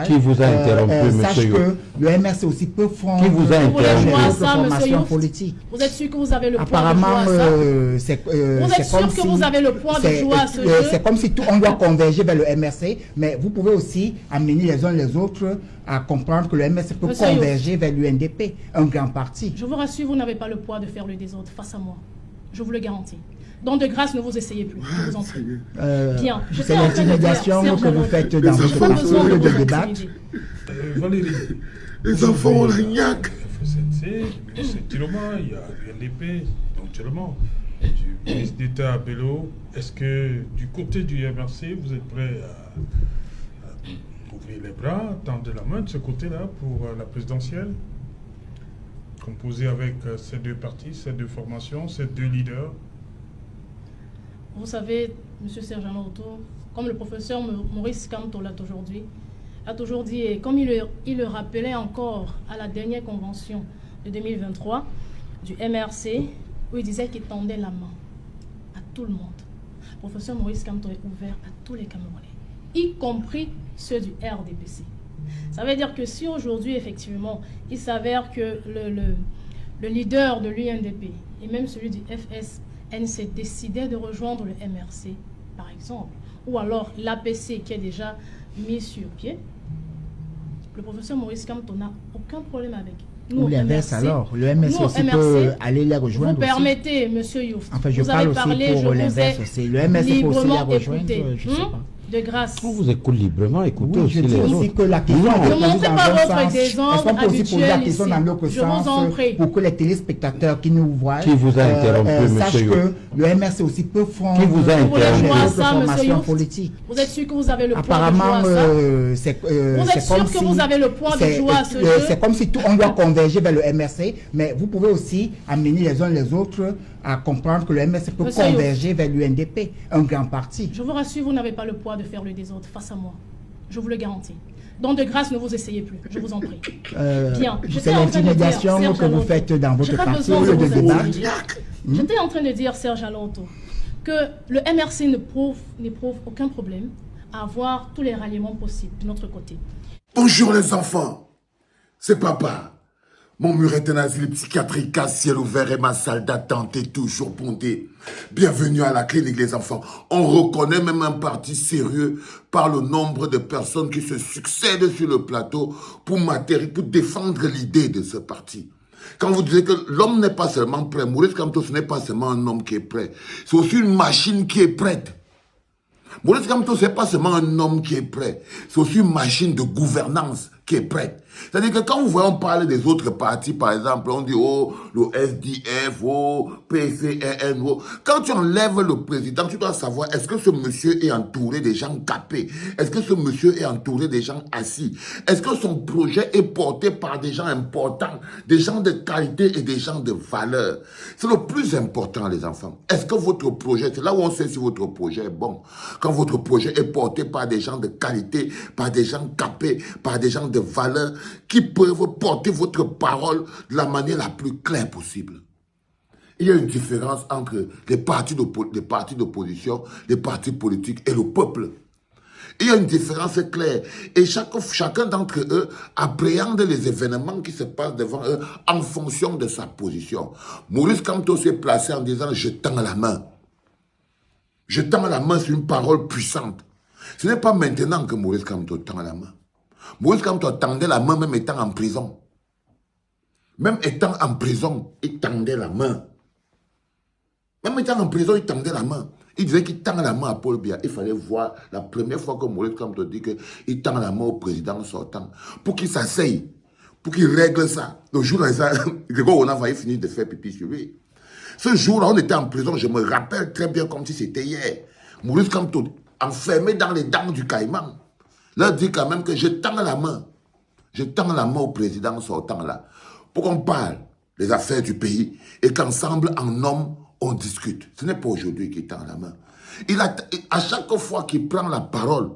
Qui vous a interrompu, sache monsieur que le MRC aussi peut fondre Qui vous a interrompu formation politique. Vous êtes sûr que vous avez le poids Apparemment, de jouer à ça vous êtes sûr que vous avez le poids de jouer à ce jeu? C'est comme si on doit converger vers le MRC, mais vous pouvez aussi amener les uns les autres à comprendre que le MRC peut converger vers l'UNDP, un grand parti. Je vous rassure, vous n'avez pas le poids de faire le désordre face à moi. Je vous le garantis. Donc, de grâce, ne vous essayez plus. Je vous en prie. Bien. C'est l'intimidation que vous faites dans votre parcours de débat. Valérie, les enfants ont la niaque. FSNC, c'est Tiloma, il y a l'UNDP, éventuellement. Du ministre d'État à Bello, est-ce que du côté du MRC, vous êtes prêt à ouvrir les bras, tendre la main de ce côté-là pour la présidentielle, composée avec ces deux partis, ces deux formations, ces deux leaders? Vous savez, M. Serge Alonto, comme le professeur Maurice Kamto l'a toujours dit, et comme il le rappelait encore à la dernière convention de 2023 du MRC, où il disait qu'il tendait la main à tout le monde. Le professeur Maurice Kamto est ouvert à tous les Camerounais, y compris ceux du RDPC. Ça veut dire que si aujourd'hui, effectivement, il s'avère que le leader de l'UNDP et même celui du FSNC décidait de rejoindre le MRC, par exemple, ou alors l'APC qui est déjà mis sur pied, le professeur Maurice Kamto n'a aucun problème avec. Nous, ou l'inverse alors, le MRC aussi peut aller les rejoindre. Vous permettez, monsieur Youf, enfin, je vous parle avez aussi parlé, pour je l'inverse aussi. Le MRC peut aussi les rejoindre, je sais pas. De grâce. On vous écoute librement, écoutez oui, aussi les autres. Aussi que la question ne montrez pas votre désordre est-ce qu'on peut aussi poser la habituel question ici? dans l'autre Je vous en sens prie. pour que les téléspectateurs qui nous voient Qui vous a interrompu, sachent monsieur que le MRC aussi peut fondre Qui vous a interrompu? formation politique. Vous êtes sûr que vous avez le poids Apparemment, de jouer à ça? c'est Vous êtes sûr que vous avez le poids de jouer à ce jeu? C'est comme si on doit converger vers le MRC, mais vous pouvez aussi amener les uns les autres à comprendre que le MRC peut converger vers l'UNDP, un grand parti. Je vous rassure, vous n'avez pas le poids de faire le désordre face à moi. Je vous le garantis. Donc, de grâce, ne vous essayez plus. Je vous en prie. Bien. C'est l'intimidation que vous faites dans votre parcours de débat. J'étais en train de dire, Serge Alonto, que le MRC n'éprouve aucun problème à avoir tous les ralliements possibles de notre côté. Bonjour les enfants, c'est papa. Mon mur est un asile psychiatrique à ciel ouvert et ma salle d'attente est toujours bondée. Bienvenue à la clinique les enfants. On reconnaît même un parti sérieux par le nombre de personnes qui se succèdent sur le plateau pour défendre l'idée de ce parti. Quand vous disiez que l'homme n'est pas seulement prêt, Maurice Kamto, ce n'est pas seulement un homme qui est prêt, c'est aussi une machine qui est prête. Maurice Kamto, ce n'est pas seulement un homme qui est prêt, c'est aussi une machine de gouvernance qui est prête. C'est-à-dire que quand vous voyez, on parle des autres partis, par exemple, on dit, oh, le SDF, oh, PCRN, oh. Quand tu enlèves le président, tu dois savoir, est-ce que ce monsieur est entouré des gens capés? Est-ce que ce monsieur est entouré des gens assis? Est-ce que son projet est porté par des gens importants, des gens de qualité et des gens de valeur? C'est le plus important, les enfants. Est-ce que votre projet, c'est là où on sait si votre projet est bon, quand votre projet est porté par des gens de qualité, par des gens capés, par des gens de valeur, qui peuvent porter votre parole de la manière la plus claire possible. Il y a une différence entre les partis d'opposition, les partis politiques et le peuple. Il y a une différence claire. Et chacun d'entre eux appréhende les événements qui se passent devant eux en fonction de sa position. Maurice Kamto s'est placé en disant « je tends la main ». Je tends la main, c'est une parole puissante. Ce n'est pas maintenant que Maurice Kamto tend la main. Maurice Kamto tendait la main même étant en prison. Même étant en prison, il tendait la main. Même étant en prison, il tendait la main. Il disait qu'il tend la main à Paul Biya. Il fallait voir la première fois que Maurice Kamto dit qu'il tend la main au président sortant pour qu'il s'asseye, pour qu'il règle ça. Le jour où on a failli finir de faire pipi sur lui. Ce jour-là, on était en prison, je me rappelle très bien comme si c'était hier. Maurice Kamto, enfermé dans les dents du caïman, leur dit quand même que je tends la main. Je tends la main au président sortant là. Pour qu'on parle des affaires du pays et qu'ensemble, en homme, on discute. Ce n'est pas aujourd'hui qu'il tend la main. À chaque fois qu'il prend la parole,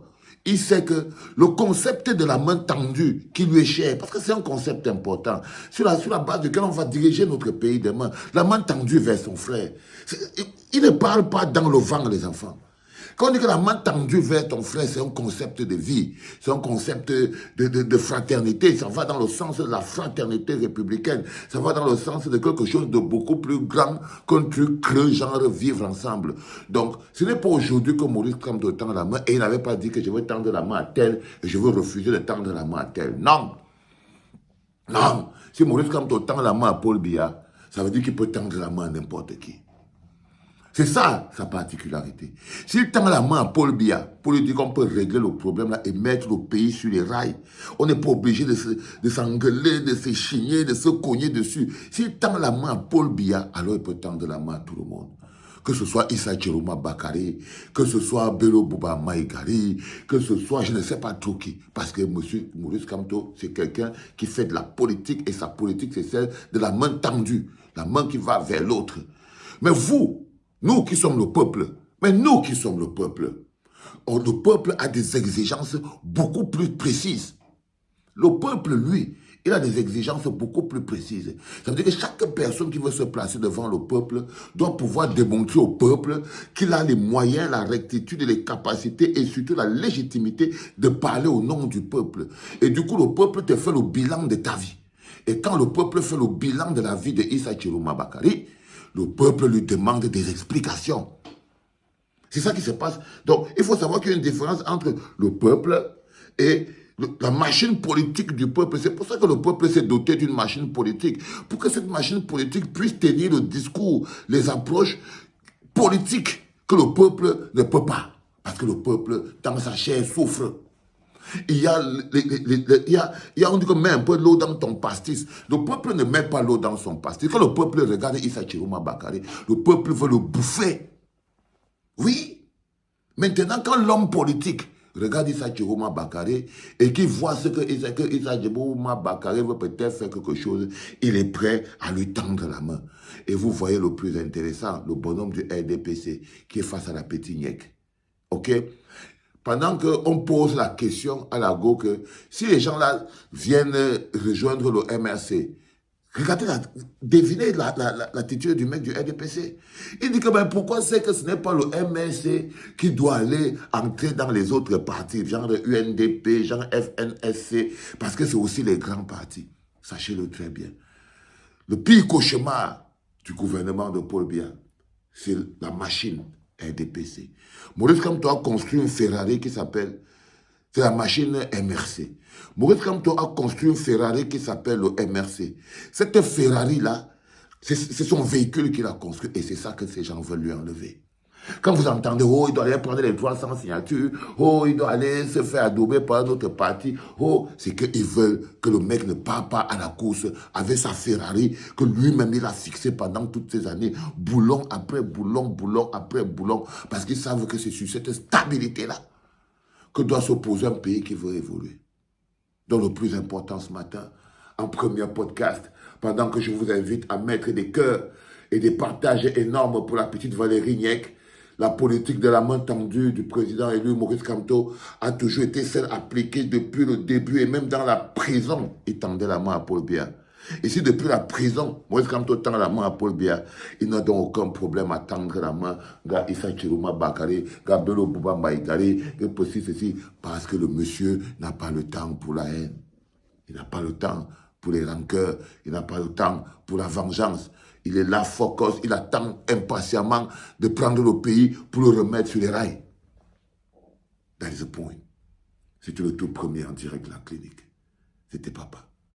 il sait que le concept de la main tendue qui lui est cher, parce que c'est un concept important, sur la base duquel on va diriger notre pays demain, la main tendue vers son frère. Il ne parle pas dans le vent, les enfants. Quand on dit que la main tendue vers ton frère, c'est un concept de vie, c'est un concept de fraternité, ça va dans le sens de la fraternité républicaine, ça va dans le sens de quelque chose de beaucoup plus grand qu'un truc creux, genre vivre ensemble. Donc, ce n'est pas aujourd'hui que Maurice Kamto tend la main et il n'avait pas dit que je veux tendre la main à tel et je veux refuser de tendre la main à tel. Non! Non! Si Maurice Kamto tend la main à Paul Biya, ça veut dire qu'il peut tendre la main à n'importe qui. C'est ça, sa particularité. S'il tend la main à Paul Biya, pour lui dire qu'on peut régler le problème là et mettre le pays sur les rails, on n'est pas obligé de s'engueuler, de se chigner, de se cogner dessus. S'il tend la main à Paul Biya, alors il peut tendre la main à tout le monde. Que ce soit Issa Djerouma Bakari, que ce soit Bello Bouba Maïgari, que ce soit je ne sais pas trop qui. Parce que M. Maurice Kamto, c'est quelqu'un qui fait de la politique et sa politique, c'est celle de la main tendue, la main qui va vers l'autre. Mais vous, nous qui sommes le peuple, le peuple a des exigences beaucoup plus précises. Le peuple, lui, il a des exigences beaucoup plus précises. Ça veut dire que chaque personne qui veut se placer devant le peuple doit pouvoir démontrer au peuple qu'il a les moyens, la rectitude, les capacités et surtout la légitimité de parler au nom du peuple. Et du coup, le peuple te fait le bilan de ta vie. Et quand le peuple fait le bilan de la vie de Issa Djerouma Bakari, le peuple lui demande des explications. C'est ça qui se passe. Donc, il faut savoir qu'il y a une différence entre le peuple et la machine politique du peuple. C'est pour ça que le peuple s'est doté d'une machine politique. Pour que cette machine politique puisse tenir le discours, les approches politiques que le peuple ne peut pas. Parce que le peuple, dans sa chair, souffre. Il y a, on dit que met un peu l'eau dans ton pastis. Le peuple ne met pas l'eau dans son pastis. Quand le peuple regarde Issa Djerouma Bakari, le peuple veut le bouffer. Oui. Maintenant, quand l'homme politique regarde Issa Djerouma Bakari et qu'il voit ce que Issa Djerouma Bakari veut peut-être faire quelque chose, il est prêt à lui tendre la main. Et vous voyez le plus intéressant, le bonhomme du RDPC qui est face à la petite Niek. OK? Pendant qu'on pose la question à la go que si les gens-là viennent rejoindre le MRC, regardez, devinez l'attitude du mec du RDPC. Il dit que ben, pourquoi c'est que ce n'est pas le MRC qui doit aller entrer dans les autres partis, genre UNDP, genre FNSC, parce que c'est aussi les grands partis. Sachez-le très bien. Le pire cauchemar du gouvernement de Paul Biya, c'est la machine RDPC. Maurice Kamto a construit une Ferrari qui s'appelle, c'est la machine MRC. Maurice Kamto a construit une Ferrari qui s'appelle le MRC. Cette Ferrari-là, c'est son véhicule qu'il a construit et c'est ça que ces gens veulent lui enlever. Quand vous entendez, oh, il doit aller prendre les 300 signatures, oh, il doit aller se faire adouber par un autre parti, oh, c'est qu'ils veulent que le mec ne parte pas à la course avec sa Ferrari que lui-même il a fixé pendant toutes ces années, boulon après boulon, boulon après boulon, parce qu'ils savent que c'est sur cette stabilité-là que doit s'opposer un pays qui veut évoluer. Donc le plus important ce matin, en premier podcast, pendant que je vous invite à mettre des cœurs et des partages énormes pour la petite Valérie Niek, la politique de la main tendue du président élu Maurice Kamto a toujours été celle appliquée depuis le début et même dans la prison, il tendait la main à Paul Biya. Et si depuis la prison, Maurice Kamto tend la main à Paul Biya, il n'a donc aucun problème à tendre la main à Issa Djerouma Bakari, à Bello Bouba Maïgari, et ceci, parce que le monsieur n'a pas le temps pour la haine. Il n'a pas le temps pour les rancœurs, il n'a pas le temps pour la vengeance. Il est là, focus, il attend impatiemment de prendre le pays pour le remettre sur les rails. That is the point. C'était le tout premier en direct de la clinique. C'était papa.